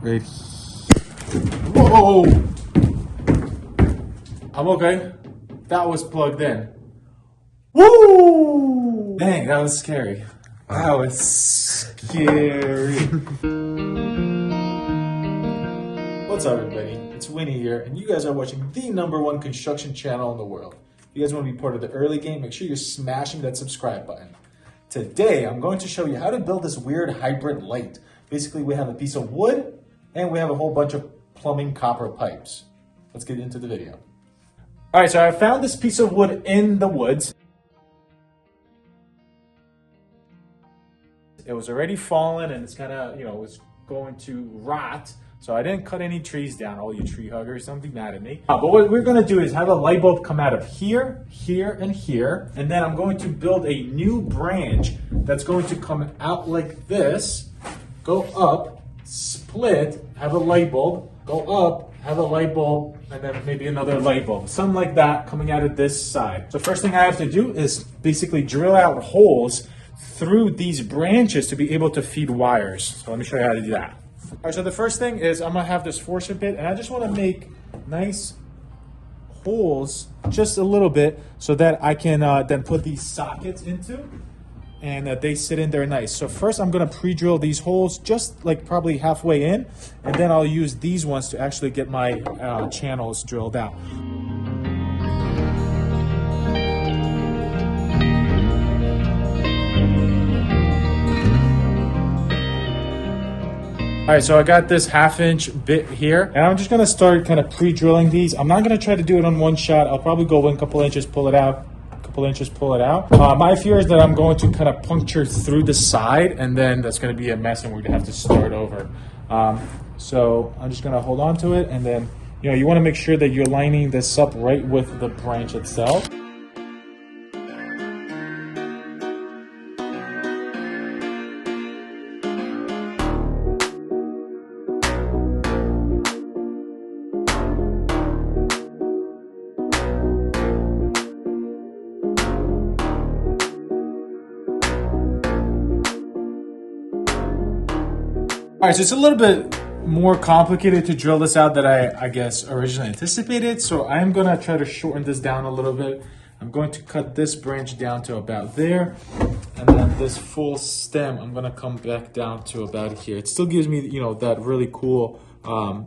Right. Whoa! I'm okay. That was plugged in. Woo! Dang, that was scary. That was scary. What's up, everybody? It's Winnie here, and you guys are watching the #1 construction channel in the world. If you guys want to be part of the early game, make sure you're smashing that subscribe button. Today, I'm going to show you how to build this weird hybrid light. Basically, we have a piece of wood, and we have a whole bunch of plumbing copper pipes. Let's get into the video. All right, so I found this piece of wood in the woods. It was already fallen, and it's kind of, it was going to rot. So I didn't cut any trees down. All you tree huggers, don't be mad at me. But what we're gonna do is have a light bulb come out of here, here, and here. And then I'm going to build a new branch that's going to come out like this, go up, split, have a light bulb, go up, have a light bulb, and then maybe another light bulb. Something like that coming out of this side. So first thing I have to do is basically drill out holes through these branches to be able to feed wires. So let me show you how to do that. All right, so the first thing is I'm gonna have this forcer bit, and I just wanna make nice holes, just a little bit, so that I can then put these sockets into, and they sit in there nice. So first I'm gonna pre-drill these holes just like probably halfway in, and then I'll use these ones to actually get my channels drilled out. All right, so I got this 1/2 inch bit here, and I'm just gonna start kind of pre-drilling these. I'm not gonna try to do it on one shot. I'll probably go in a couple inches, pull it out, a couple inches, pull it out. My fear is that I'm going to kind of puncture through the side, and then that's gonna be a mess, and we're gonna have to start over. So I'm just gonna hold on to it, and then, you wanna make sure that you're lining this up right with the branch itself. All right, so it's a little bit more complicated to drill this out than I guess originally anticipated. So I'm gonna try to shorten this down a little bit. I'm going to cut this branch down to about there. And then this full stem, I'm gonna come back down to about here. It still gives me, that really cool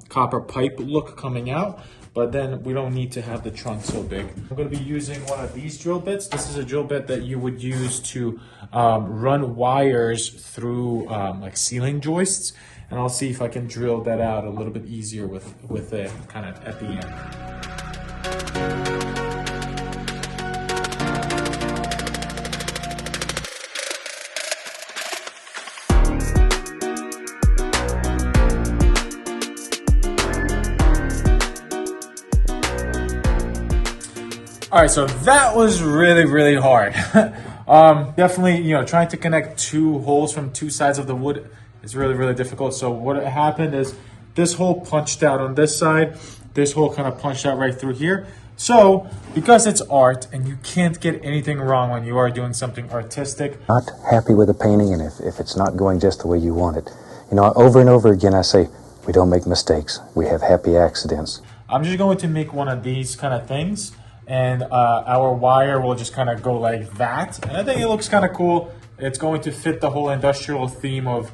copper pipe look coming out, but then we don't need to have the trunk so big. I'm gonna be using one of these drill bits. This is a drill bit that you would use to run wires through like ceiling joists. And I'll see if I can drill that out a little bit easier with it kind of at the end. All right, so that was really, really hard. Definitely, trying to connect two holes from two sides of the wood is really, really difficult. So what happened is this hole punched out on this side, this hole kind of punched out right through here. So because it's art and you can't get anything wrong when you are doing something artistic. Not happy with a painting, and if it's not going just the way you want it. Over and over again I say, we don't make mistakes. We have happy accidents. I'm just going to make one of these kind of things, and our wire will just kind of go like that. And I think it looks kind of cool. It's going to fit the whole industrial theme of,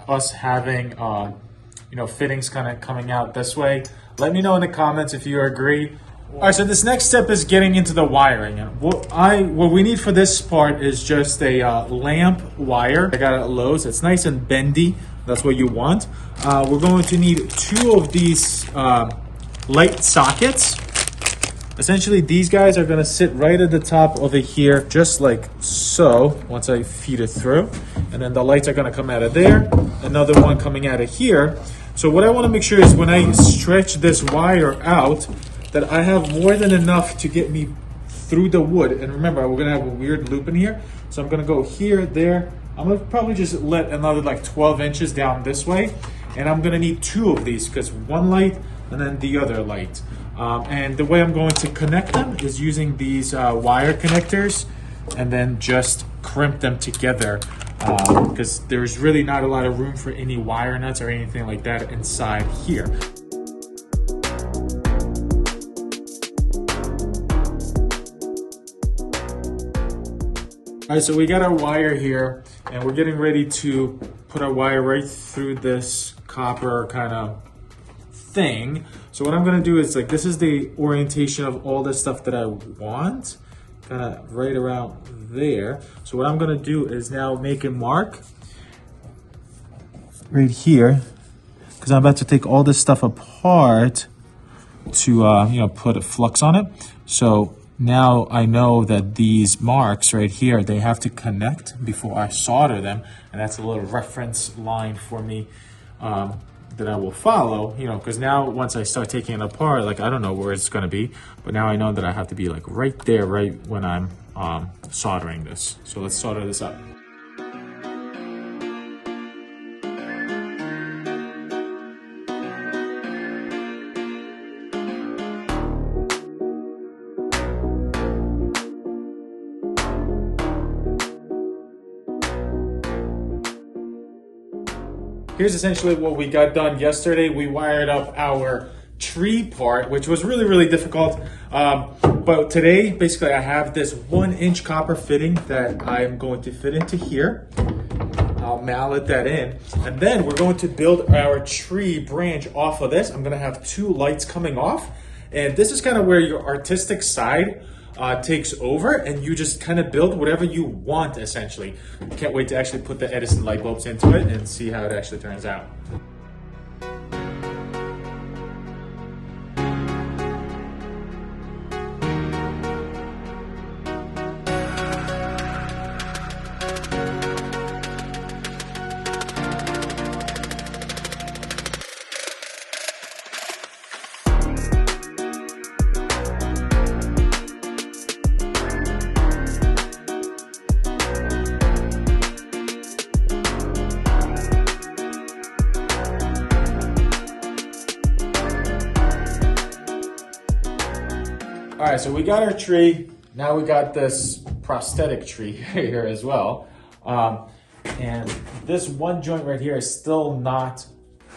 us having, fittings kind of coming out this way. Let me know in the comments if you agree. All right, so this next step is getting into the wiring. And what we need for this part is just a lamp wire. I got it at Lowe's. It's nice and bendy. That's what you want. We're going to need 2 of these light sockets. Essentially, these guys are gonna sit right at the top over here, just like so, once I feed it through. And then the lights are gonna come out of there, another one coming out of here. So what I wanna make sure is when I stretch this wire out, that I have more than enough to get me through the wood. And remember, we're gonna have a weird loop in here. So I'm gonna go here, there. I'm gonna probably just let another like 12 inches down this way. And I'm gonna need 2 of these, because one light and then the other light. And the way I'm going to connect them is using these wire connectors, and then just crimp them together because there's really not a lot of room for any wire nuts or anything like that inside here. All right, so we got our wire here, and we're getting ready to put our wire right through this copper kind of thing. So what I'm gonna do is, like, this is the orientation of all the stuff that I want, kind of right around there. So what I'm gonna do is now make a mark right here, because I'm about to take all this stuff apart to you know, put a flux on it. So now I know that these marks right here, they have to connect before I solder them, and that's a little reference line for me that I will follow, you know, because now once I start taking it apart, like, I don't know where it's going to be, but now I know that I have to be like right there, right when I'm soldering this. So let's solder this up. Here's essentially what we got done yesterday. We wired up our tree part, which was really, really difficult. But today, basically, I have this 1-inch copper fitting that I'm going to fit into here. I'll mallet that in. And then we're going to build our tree branch off of this. I'm gonna have 2 lights coming off. And this is kind of where your artistic side takes over, and you just kind of build whatever you want, essentially. Can't wait to actually put the Edison light bulbs into it and see how it actually turns out. All right, so we got our tree. Now we got this prosthetic tree here as well. And this one joint right here is still not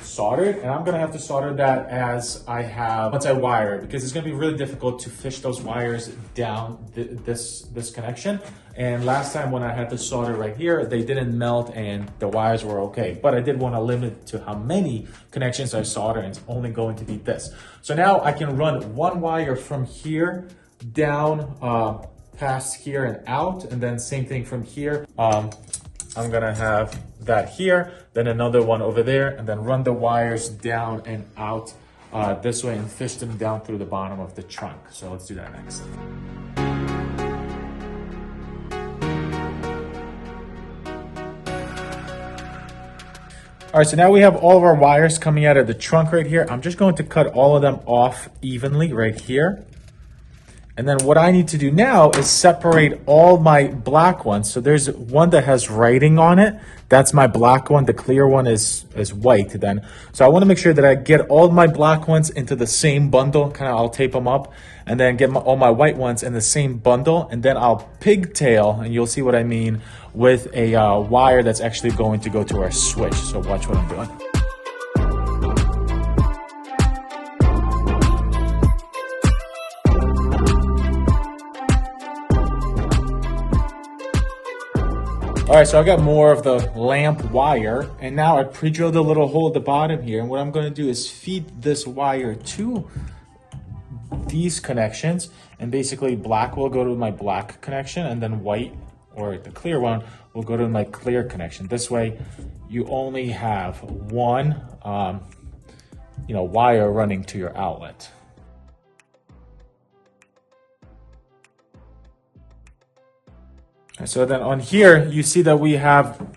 soldered, and I'm gonna have to solder that as I have, once I wire it, because it's gonna be really difficult to fish those wires down this connection. And last time when I had to solder right here, they didn't melt and the wires were okay. But I did want to limit to how many connections I solder, and it's only going to be this. So now I can run one wire from here down past here and out, and then same thing from here. I'm gonna have that here, then another one over there, and then run the wires down and out this way and fish them down through the bottom of the trunk. So let's do that next. All right, so now we have all of our wires coming out of the trunk right here. I'm just going to cut all of them off evenly right here. And then what I need to do now is separate all my black ones. So there's one that has writing on it. That's my black one. The clear one is white then. So I want to make sure that I get all my black ones into the same bundle. Kind of, I'll tape them up, and then get all my white ones in the same bundle. And then I'll pigtail, and you'll see what I mean, with a wire that's actually going to go to our switch. So watch what I'm doing. All right, so I got more of the lamp wire, and now I pre-drilled a little hole at the bottom here. And what I'm gonna do is feed this wire to these connections, and basically black will go to my black connection, and then white, or the clear one, will go to my clear connection. This way, you only have one, wire running to your outlet. So then on here, you see that we have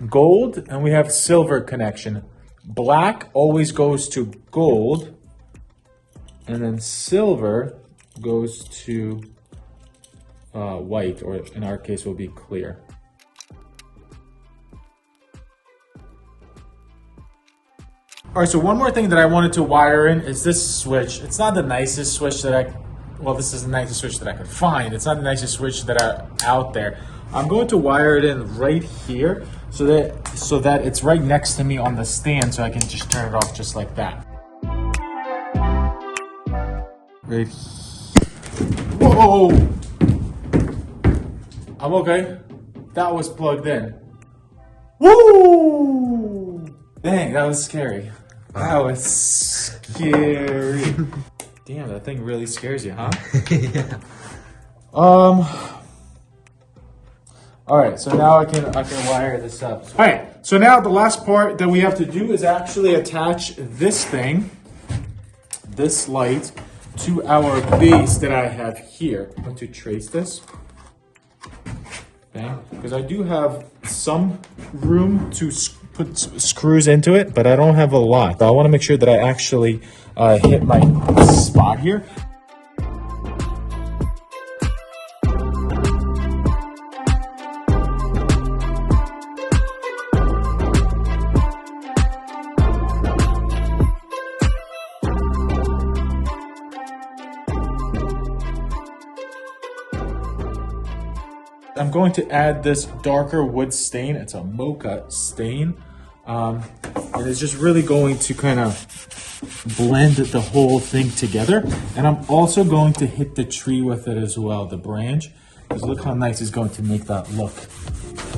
gold and we have silver connection. Black always goes to gold, and then silver goes to white, or in our case will be clear. All right, so one more thing that I wanted to wire in is this switch. It's not the nicest switch that well, this is the nicest switch that I could find. It's not the nicest switch that are out there, I'm going to wire it in right here so that it's right next to me on the stand, so I can just turn it off just like that. Right here. Whoa! I'm okay. That was plugged in. Woo! Dang, that was scary. That was scary. Damn, that thing really scares you, huh? Yeah. Alright, so now I can wire this up. Alright, so now the last part that we have to do is actually attach this thing, this light, to our base that I have here. I'm going to trace this. Okay, because I do have some room to put screws into it, but I don't have a lot. So I want to make sure that I actually hit my spot here. I'm going to add this darker wood stain. It's a mocha stain. And it's just really going to kind of blend the whole thing together. And I'm also going to hit the tree with it as well, the branch. Because look how nice it's going to make that look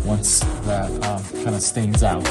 once that kind of stains out.